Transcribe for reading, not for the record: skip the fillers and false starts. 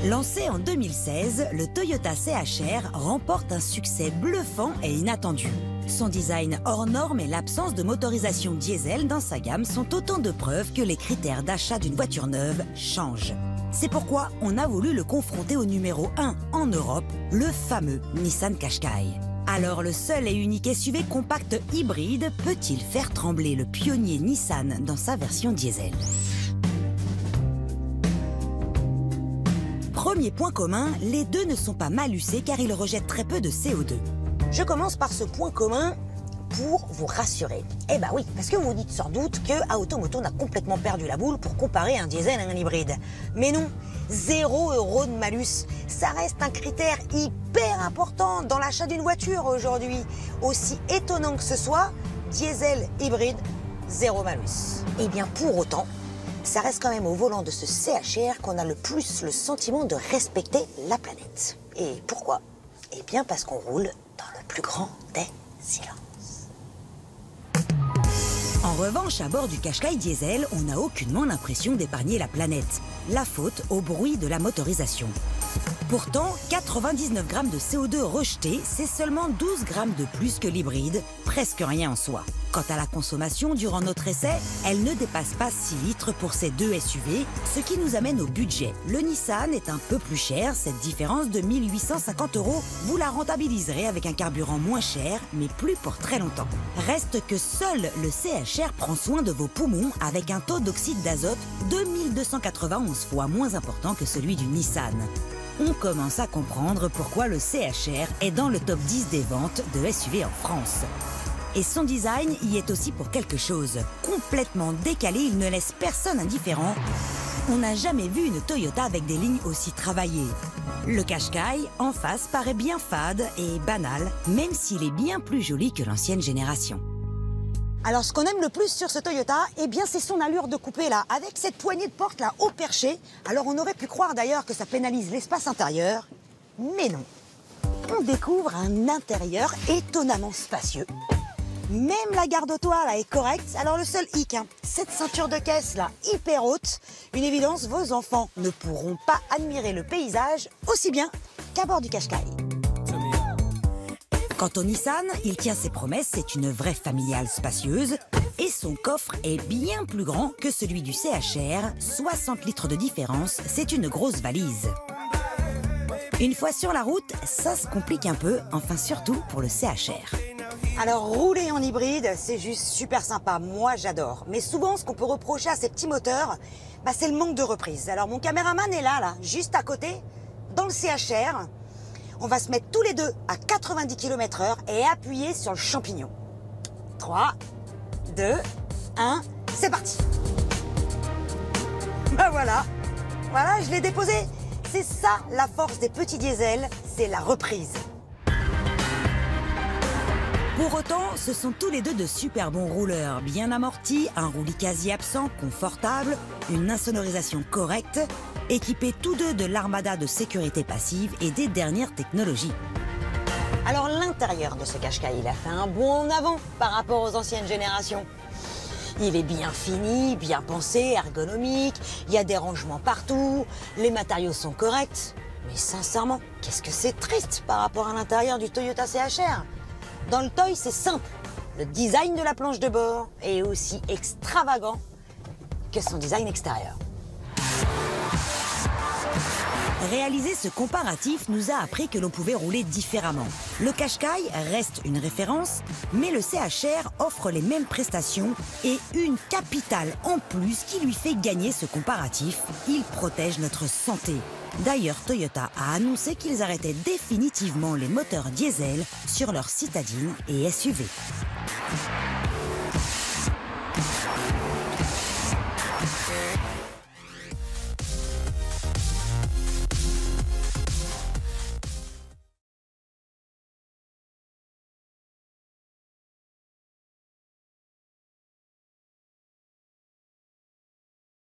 Lancé en 2016, le Toyota CHR remporte un succès bluffant et inattendu. Son design hors norme et l'absence de motorisation diesel dans sa gamme sont autant de preuves que les critères d'achat d'une voiture neuve changent. C'est pourquoi on a voulu le confronter au numéro 1 en Europe, le fameux Nissan Qashqai. Alors le seul et unique SUV compact hybride peut-il faire trembler le pionnier Nissan dans sa version diesel? Premier point commun, les deux ne sont pas mal usés car ils rejettent très peu de CO2. Je commence par ce point commun pour vous rassurer. Eh ben oui, parce que vous vous dites sans doute que Automoto a complètement perdu la boule pour comparer un diesel à un hybride. Mais non, 0 € de malus, ça reste un critère hyper important dans l'achat d'une voiture aujourd'hui. Aussi étonnant que ce soit, diesel, hybride, 0 malus. Eh bien pour autant, ça reste quand même au volant de ce CHR qu'on a le plus le sentiment de respecter la planète. Et pourquoi? Eh bien parce qu'on roule dans le plus grand des silences. En revanche, à bord du Qashqai diesel, on n'a aucunement l'impression d'épargner la planète. La faute au bruit de la motorisation. Pourtant, 99 grammes de CO2 rejetés, c'est seulement 12 grammes de plus que l'hybride, presque rien en soi. Quant à la consommation, durant notre essai, elle ne dépasse pas 6 litres pour ces deux SUV, ce qui nous amène au budget. Le Nissan est un peu plus cher, cette différence de 1 850 €, vous la rentabiliserez avec un carburant moins cher, mais plus pour très longtemps. Reste que seul le CHR prend soin de vos poumons avec un taux d'oxyde d'azote 2291 fois moins important que celui du Nissan. On commence à comprendre pourquoi le CHR est dans le top 10 des ventes de SUV en France. Et son design y est aussi pour quelque chose. Complètement décalé, il ne laisse personne indifférent. On n'a jamais vu une Toyota avec des lignes aussi travaillées. Le Qashqai, en face, paraît bien fade et banal, même s'il est bien plus joli que l'ancienne génération. Alors ce qu'on aime le plus sur ce Toyota, eh bien c'est son allure de coupé là, avec cette poignée de porte là haut perché. Alors on aurait pu croire d'ailleurs que ça pénalise l'espace intérieur, mais non. On découvre un intérieur étonnamment spacieux. Même la garde auto là est correcte. Alors le seul hic, cette ceinture de caisse là hyper haute, une évidence, vos enfants ne pourront pas admirer le paysage aussi bien qu'à bord du Qashqai. Quant au Nissan, il tient ses promesses, c'est une vraie familiale spacieuse et son coffre est bien plus grand que celui du CHR, 60 litres de différence, c'est une grosse valise. Une fois sur la route, ça se complique un peu, enfin surtout pour le CHR. Alors rouler en hybride, c'est juste super sympa, moi j'adore. Mais souvent ce qu'on peut reprocher à ces petits moteurs, c'est le manque de reprise. Alors mon caméraman est là, juste à côté, dans le CHR. On va se mettre tous les deux à 90 km/h et appuyer sur le champignon. 3, 2, 1, c'est parti. Voilà, je l'ai déposé. C'est ça la force des petits diesels, c'est la reprise. Pour autant, ce sont tous les deux de super bons rouleurs, bien amortis, un roulis quasi absent, confortable, une insonorisation correcte, équipés tous deux de l'armada de sécurité passive et des dernières technologies. Alors l'intérieur de ce Qashqai, il a fait un bond en avant par rapport aux anciennes générations. Il est bien fini, bien pensé, ergonomique, il y a des rangements partout, les matériaux sont corrects. Mais sincèrement, qu'est-ce que c'est triste par rapport à l'intérieur du Toyota CHR. Dans le Toy, c'est simple. Le design de la planche de bord est aussi extravagant que son design extérieur. Réaliser ce comparatif nous a appris que l'on pouvait rouler différemment. Le Qashqai reste une référence, mais le CHR offre les mêmes prestations et une capitale en plus qui lui fait gagner ce comparatif. Il protège notre santé. D'ailleurs, Toyota a annoncé qu'ils arrêtaient définitivement les moteurs diesel sur leurs citadines et SUV.